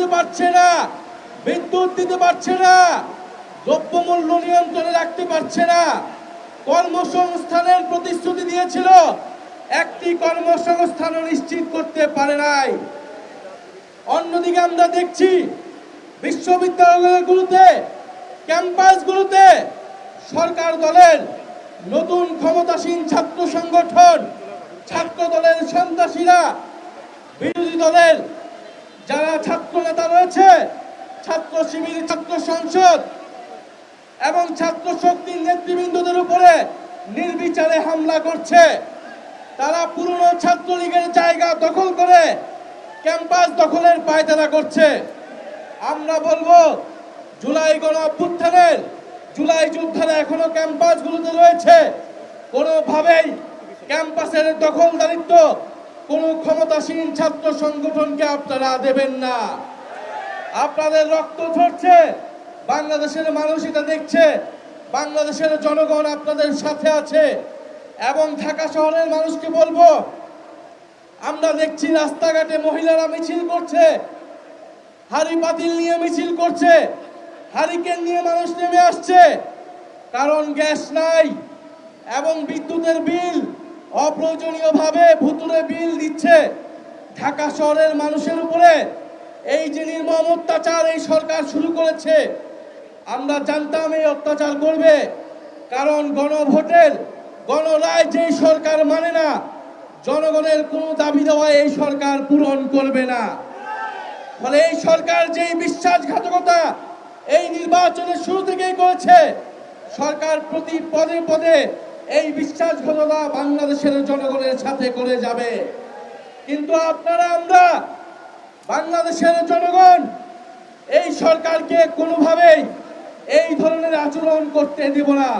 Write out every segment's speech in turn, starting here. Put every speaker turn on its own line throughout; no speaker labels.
দিতে পারছে না, বিদ্যুৎ দিতে পারছে না, দ্রব্যমূল্য নিয়ন্ত্রণে রাখতে পারছে না, কর্মসংস্থানের প্রতিশ্রুতি দিয়েছিল, একটি কর্মসংস্থানও নিশ্চিত করতে পারে নাই। অন্যদিকে আমরা দেখছি বিশ্ববিদ্যালয়গুলোতে, ক্যাম্পাসগুলোতে সরকার দলের নতুন ক্ষমতাসীন ছাত্র সংগঠন, ছাত্র দলের সন্ত্রাসীরা, বিরোধী দলের যারা ছাত্র নেতা রয়েছে, ছাত্র শিবির, ছাত্র সংসদ এবং ছাত্র শক্তির নেতৃবৃন্দদের উপরে নির্বিচারে হামলা করছে। তারা পুরনো ছাত্রলীগের জায়গা দখল করে ক্যাম্পাস দখলের পায়তারা করছে। আমরা বলবো, জুলাই গণ অভ্যুত্থানের জুলাই যোদ্ধারা এখনো ক্যাম্পাসগুলোতে রয়েছে। কোনোভাবেই ক্যাম্পাসের দখলদারিত্ব কোনো ক্ষমতাসীন ছাত্র সংগঠনকে আপনারা দেবেন না। আপনাদের রক্ত ঝরছে, বাংলাদেশের মানুষ এটা দেখছে, বাংলাদেশের জনগণ আপনাদের সাথে আছে। এবং ঢাকা শহরের মানুষকে বলবো, আমরা দেখছি রাস্তাঘাটে মহিলারা মিছিল করছে, হাড়ি পাতিল নিয়ে মিছিল করছে, হারিকেন নিয়ে মানুষ নেমে আসছে, কারণ গ্যাস নাই এবং বিদ্যুতের বিল অপ্রয়োজনীয়ভাবে ভুতুরে বিল দিচ্ছে। ঢাকা শহরের মানুষের উপরে এই যে নির্মম অত্যাচার এই সরকার শুরু করেছে, আমরা জানতাম এই অত্যাচার করবে, কারণ গণভোটের গণরায় যেই সরকার মানে না, জনগণের কোনো দাবি দেওয়া এই সরকার পূরণ করবে না। ফলে এই সরকার যেই বিশ্বাসঘাতকতা এই নির্বাচনের শুরু থেকেই করেছে, সরকার প্রতি পদে পদে এই বিশ্বাসঘাতকতা বাংলাদেশের জনগণের সাথে করে যাবে। কিন্তু আপনারা, আমরা বাংলাদেশের জনগণ এই সরকারকে কোনোভাবেই এই ধরনের আচরণ করতে দেব না।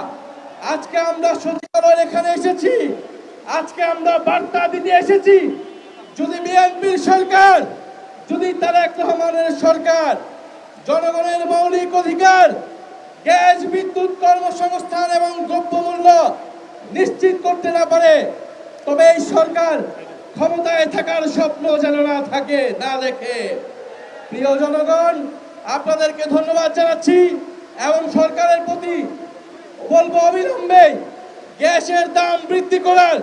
আজকে আমরা সচিবালয় এখানে এসেছি, আজকে আমরা বার্তা দিতে এসেছি, যদি বিএনপির সরকার, যদি তারেক রহমানের সরকার জনগণের মৌলিক অধিকার গ্যাস, বিদ্যুৎ, কর্মসংস্থান এবং দ্রব্যমূল্য নিশ্চিত করতে না পারে, তবে এই সরকার ক্ষমতায় থাকার স্বপ্ন যেন না থাকে, না দেখে। প্রিয় জনগণ, আপনাদেরকে ধন্যবাদ জানাচ্ছি এবং সরকারের প্রতি বলবো, অবিলম্বে গ্যাসের দাম বৃদ্ধি করার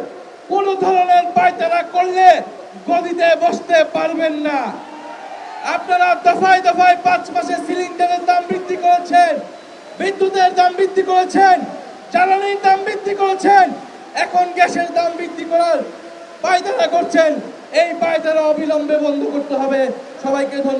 কোন ধরনের পায়তারা করলে গদিতে বসতে পারবেন না। আপনারা দফায় দফায় 5 মাসে সিলিন্ডারের দাম বৃদ্ধি করেছেন, বিদ্যুতের দাম বৃদ্ধি করেছেন, জ্বালানির দাম বৃদ্ধি করেছেন, এখন গ্যাসের দাম বৃদ্ধি করার পায়তারা করছেন। এই পায়তারা অবিলম্বে বন্ধ করতে হবে। সবাইকে ধন্যবাদ।